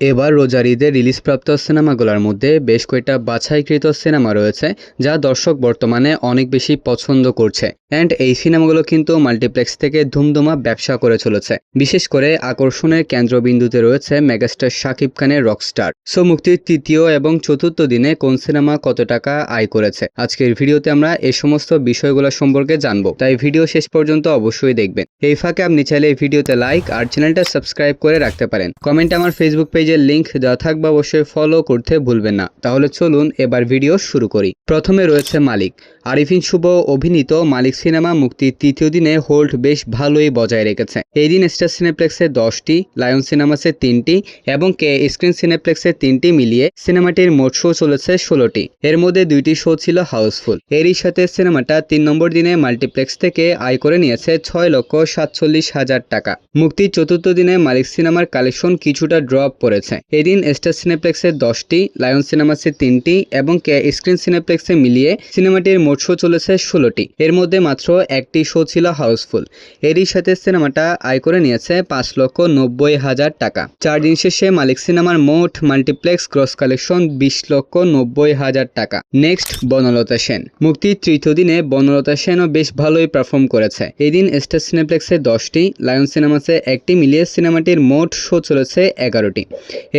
এবার রোজার ঈদে রিলিজপ্রাপ্ত সিনেমাগুলোর মধ্যে বেশ কয়েকটা বাছাইকৃত সিনেমা রয়েছে যা দর্শক বর্তমানে অনেক বেশি পছন্দ করছে অ্যান্ড এই সিনেমাগুলো কিন্তু মাল্টিপ্লেক্স থেকে ধুমধুমা ব্যবসা করে চলেছে। বিশেষ করে আকর্ষণের কেন্দ্রবিন্দুতে রয়েছে মেগাস্টার শাকিব খানের রকস্টার। সো মুক্তির তৃতীয় এবং চতুর্থ দিনে কোন সিনেমা কত টাকা আয় করেছে, আজকের ভিডিওতে আমরা এই সমস্ত বিষয়গুলো সম্পর্কে জানবো, তাই ভিডিও শেষ পর্যন্ত অবশ্যই দেখবেন। এই ফাঁকে আপনি চাইলে এই ভিডিওতে লাইক আর চ্যানেলটা সাবস্ক্রাইব করে রাখতে পারেন। কমেন্টে আমার ফেসবুক পেজের লিংক দেওয়া থাকবে, অবশ্যই ফলো করতে ভুলবেন না। তাহলে চলুন এবার ভিডিও শুরু করি। প্রথমে রয়েছে মালিক। আরিফিন শুভ অভিনীত মালিক সিনেমা মুক্তির তৃতীয় দিনে হোল্ড বেশ ভালোই বজায় রেখেছে। এই দিন স্টার সিনেপ্লেক্সে 10টি, লায়ন সিনেমাসে 3টি এবং কে স্ক্রিন সিনেপ্লেক্সে 3টি মিলিয়ে সিনেমাটির মোট শো চলেছে 16টি। এর মধ্যে 2টি শো ছিল হাউসফুল। এরই সাথে সিনেমাটা 3 নম্বর দিনে মাল্টিপ্লেক্স থেকে আয় করে নিয়েছে 6,47,000 টাকা। মুক্তির চতুর্থ দিনে মালিক সিনেমার কালেকশন কিছুটা ড্রপ পড়েছে। এদিন স্টার সিনেপ্লেক্সে 10টি, লায়ন সিনেমাসে 3টি এবং কে স্ক্রিন সিনেপ্লেক্সে মিলিয়ে সিনেমাটির মোট শো চলেছে 16টি। এর মধ্যে মাত্র একটি শো ছিল হাউসফুল। এরই সাথে সিনেমাটা আয় করে নিয়েছে 5,90,000 টাকা। 4 দিন শেষে মালিক সিনেমার মোট মাল্টিপ্লেক্স গ্রস কালেকশন 20,90,000 টাকা। নেক্সট বনলতা সেন। মুক্তির তৃতীয় দিনে বনলতা সেনও বেশ ভালোই পারফর্ম করেছে। এদিন স্টার সিনেপ্লেক্সে 10টি, লায়ন সিনেমাসে 1টি মিলিয়ে সিনেমাটির মোট শো চলেছে 11টি।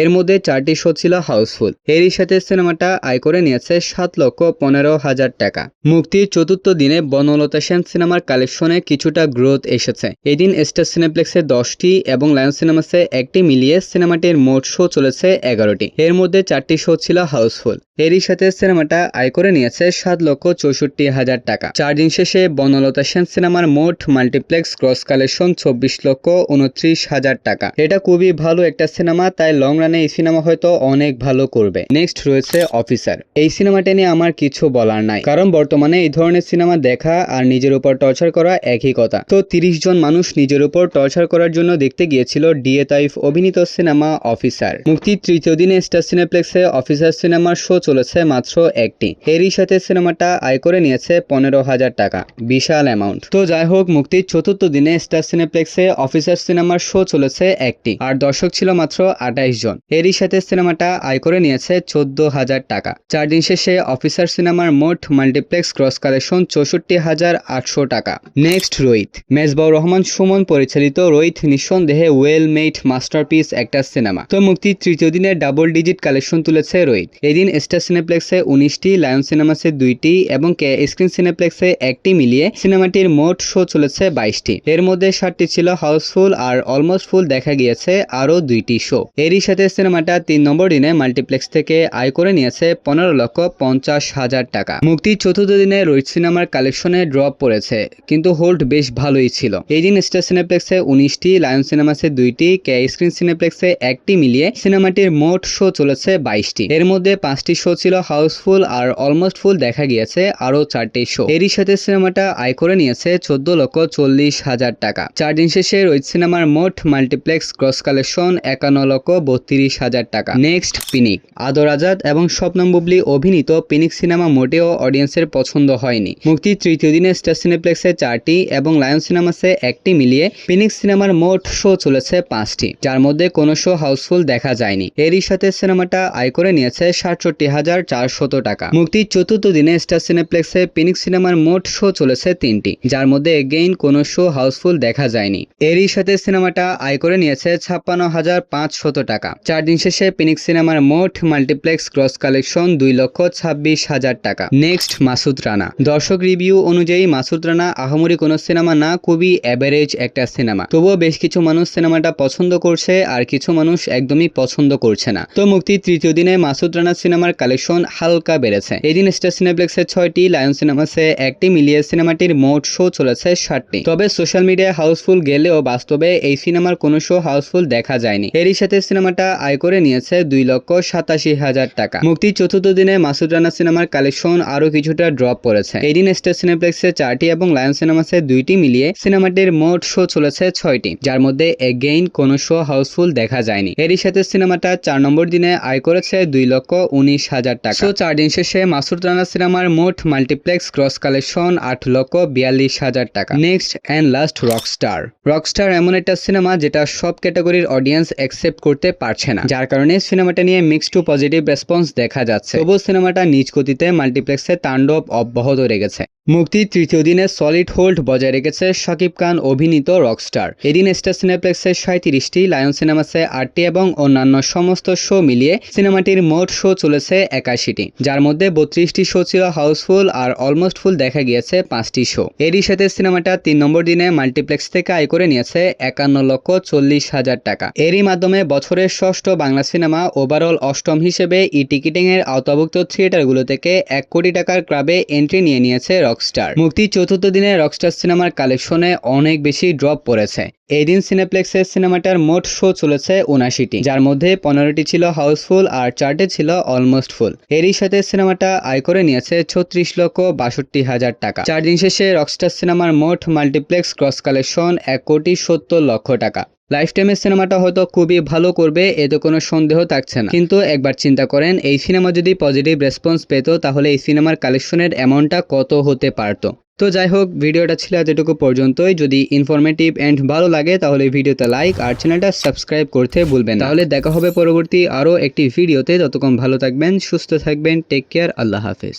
এর মধ্যে 4টি শো ছিল হাউসফুল। এরই সাথে সিনেমাটা আয় করে নিয়েছে 7,15,000 টাকা। মুক্তির চতুর্থ দিনে বনলতা সেন সিনেমার কালেকশনে কিছুটা গ্রোথ এসেছে। এদিন স্টার সিনেপ্লেক্সে 10টি এবং লায়ন সিনেমাসে 1টি মিলিয়ে সিনেমাটির মোট শো চলেছে 11টি। এর মধ্যে 4টি শো ছিল হাউসফুল। এরই সাথে সিনেমাটা আয় করে নিয়েছে 7,64,000 টাকা। 4 দিন শেষে বনলতা সেন সিনেমার মোট মাল্টিপ্লেক্স গ্রস কালেকশন 24,29,000 টাকা। এটা খুবই ভালো একটা সিনেমা, তাই লং রানে এই সিনেমা হয়তো অনেক ভালো করবে। নেক্সট রয়েছে অফিসার। এই সিনেমাটা নিয়ে আমার কিছু বলার নাই, কারণ বর্তমানে এই ধরনের সিনেমা দেখা আর নিজের উপর টর্চার করা একই কথা। তো 30 জন মানুষ নিজের উপর টর্চার করার জন্য দেখতে গিয়েছিল ডিএ তাইফ অভিনীত সিনেমা অফিসার। মুক্তির তৃতীয় দিনে স্টার সিনেপ্লেক্সে অফিসার সিনেমার শো চলেছে মাত্র একটি। এরই সাথে সিনেমাটা আয় করে নিয়েছে 15,000 টাকা, বিশাল অ্যামাউন্ট। তো যাই হোক, মুক্তির চতুর্থ দিনে স্টার সিনেপ্লেক্সে অফিসার সিনেমার শো চলেছে একটি, আর দর্শক ছিল মাত্র 28 জন। এরই সাথে সিনেমাটা আয় করে নিয়েছে 14,000 টাকা। 4 দিন শেষে অফিসার সিনেমার মোট মাল্টিপ্লেক্স গ্রস কালেকশন 64,800 টাকা। নেক্সট রোহিত। মেজবাউর রহমান সুমন পরিচালিত রোহিত নিঃসন্দেহে ওয়েল মেড মাস্টারপিস একটা সিনেমা। তো মুক্তির তৃতীয় দিনে ডাবল ডিজিট কালেকশন তুলেছে রোহিত। এদিন স্টার সিনেপ্লেক্সে 19টি, লায়ন সিনেমাসে 2টি এবং কে স্ক্রিন সিনেপ্লেক্সে 1টি মিলিয়ে সিনেমাটির মোট শো চলেছে 22টি। এর মধ্যে 7টি ছিল হাউসফুল আর অলমোস্ট ফুল দেখা গিয়েছে আরো 2টি শো। এরই সাথে সিনেমাটা 3 নম্বর দিনে মাল্টিপ্লেক্স থেকে আয় করে নিয়েছে 15,50,000 টাকা। মুক্তির চতুর্থ দিনে রোহিত সিনেমার কালেকশনে ড্রপ পড়েছে, কিন্তু হোল্ড বেশ ভালোই ছিল। এই দিন স্টার সিনেপ্লেক্সে 19টি, লায়ন সিনেমাসে 2টি, কে স্ক্রিন সিনেপ্লেক্সে 1টি মিলিয়ে সিনেমাটির মোট শো চলেছে 22টি। এর মধ্যে 5টি শো ছিল হাউসফুল আর অলমোস্ট ফুল দেখা গিয়েছে আরো 4টি শো। এরই সাথে সিনেমাটা আয় করে নিয়েছে 14,40,000 টাকা। 4 দিন শেষে রোহিত সিনেমার মোট মাল্টিপ্লেক্স গ্রস কালেকশন 51,32,000 টাকা। নেক্সট পিনিক। আদর আজাদ এবং স্বপ্নম বুবলি অভিনীত পিনিক সিনেমা মোটেও অডিয়েন্সের পছন্দ হয়নি। মুক্তির তৃতীয় দিনে স্টার সিনেপ্লেক্সে 4টি এবং লায়ন সিনেমাসে 1টি মিলিয়ে পিনিক সিনেমার মোট শো চলেছে 5টি, যার মধ্যে কোনো শো হাউসফুল দেখা যায়নি। এরই সাথে সিনেমাটা আয় করে নিয়েছে 67,400 টাকা। মুক্তির চতুর্থ দিনে স্টার সিনেপ্লেক্সে পিনিক সিনেমার মোট শো চলেছে 3টি, যার মধ্যে এগেইন কোনো শো হাউসফুল দেখা যায়নি। এরই সাথে সিনেমাটা আয় করে নিয়েছে 56,500 টাকা। 4 দিন শেষে পিনিক সিনেমার মোট মাল্টিপ্লেক্স গ্রস কালেকশন 2,26,000 টাকা। নেক্সট মাসুদ রানা। দর্শক রিভিউ অনুযায়ী মাসুদ রানা আহামরি কোনো সিনেমা না, খুবই অ্যাভারেজ একটা সিনেমা। তবুও বেশ কিছু মানুষ সিনেমাটা পছন্দ করছে আর কিছু মানুষ একদমই পছন্দ করছে না। তো মুক্তির তৃতীয় দিনে মাসুদ রানা সিনেমার কালেকশন হালকা বেড়েছে। এদিন স্টার সিনেপ্লেক্সে 6টি, লায়ন সিনেমাসে 1টি মিলিয়ে সিনেমাটির মোট শো চলেছে 60টি। তবে সোশ্যাল মিডিয়ায় হাউসফুল গেলেও বাস্তবে এই সিনেমার কোনো শো হাউসফুল দেখা যায়নি। এরই সাথে সিনেমাটা আয় করে নিয়েছে 2,87,000 টাকা। মুক্তির চতুর্থ দিনে মাসুদ রানা সিনেমার কালেকশন আরো কিছুটা ড্রপ পড়েছে। এদিন স্টার সিনেপ্লেক্সে 4টি এবং লায়ন সিনেমাসে 2টি মিলিয়ে সিনেমাটির মোট শো চলেছে 6টি, যার মধ্যে এগেইন কোনো শো হাউসফুল দেখা যায়নি। এরই সাথে সিনেমাটা 4 নম্বর দিনে আয় করেছে 2,19,000 টাকা। সো 4 দিন শেষে মাসুদ রানা সিনেমার মোট মাল্টিপ্লেক্স গ্রস কালেকশন 8,42,000 টাকা। Next and last Rockstar. Rockstar এমন একটা সিনেমা যেটা সব ক্যাটাগরির অডিয়েন্স অ্যাকসেপ্ট করতে পারছে না, যার কারণে সিনেমাটা নিয়ে মিক্সড টু পজিটিভ রেসপন্স দেখা যাচ্ছে। তবু সিনেমাটা নিজ গতিতে মাল্টিপ্লেক্সে তাণ্ডব অব্যাহত রেখেছে। মুক্তির তৃতীয় দিনে সলিড হোল্ড বজায় রেখেছে শাকিব খান অভিনীত রকস্টার। এদিন স্টার সিনেপ্লেক্সে 37টি, লায়ন সিনেমাসে 8টি এবং অন্যান্য সমস্ত শো মিলিয়ে সিনেমাটির মোট শো চলেছে 81টি, যার মধ্যে 32টি শো ছিল হাউসফুল আর অলমোস্ট ফুল দেখা গিয়েছে 5টি শো। এরই সাথে সিনেমাটা 3 নম্বর দিনে মাল্টিপ্লেক্স থেকে আয় করে নিয়েছে 51,40,000 টাকা। এরই মাধ্যমে বছরের ষষ্ঠ বাংলা সিনেমা, ওভারঅল অষ্টম হিসেবে ই টিকিটিং এর আওতাভুক্ত থিয়েটারগুলো থেকে 1 কোটি টাকার ক্লাবে এন্ট্রি নিয়ে নিয়েছে রকস্টার। মুক্তির চতুর্থ দিনে রকস্টার সিনেমার কালেকশনে অনেক বেশি ড্রপ পড়েছে। এই দিন সিনেপ্লেক্সের সিনেমাটার মোট শো চলেছে 79টি, যার মধ্যে 15টি ছিল হাউসফুল আর 4টি ছিল অলমোস্ট ফুল। এরই সাথে সিনেমাটা আয় করে নিয়েছে 36,62,000 টাকা। 4 দিন শেষে রকস্টার সিনেমার মোট মাল্টিপ্লেক্স ক্রস কালেকশন 1,70,00,000 টাকা। লাইফ টাইমের সিনেমাটা হয়তো খুবই ভালো করবে, এতে কোনো সন্দেহ থাকছে না, কিন্তু একবার চিন্তা করেন এই সিনেমা যদি পজিটিভ রেসপন্স পেত তাহলে এই সিনেমার কালেকশনের অ্যামাউন্টটা কত হতে পারতো। তো যাই হোক, ভিডিওটা ছিল এতটুকু পর্যন্তই। যদি ইনফরমেটিভ এন্ড ভালো লাগে তাহলে ভিডিওতে লাইক আর চ্যানেলটা সাবস্ক্রাইব করতে ভুলবেন না। তাহলে দেখা হবে পরবর্তী আরও একটি ভিডিওতে। ততক্ষণ ভালো থাকবেন, সুস্থ থাকবেন, টেক কেয়ার, আল্লাহ হাফেজ।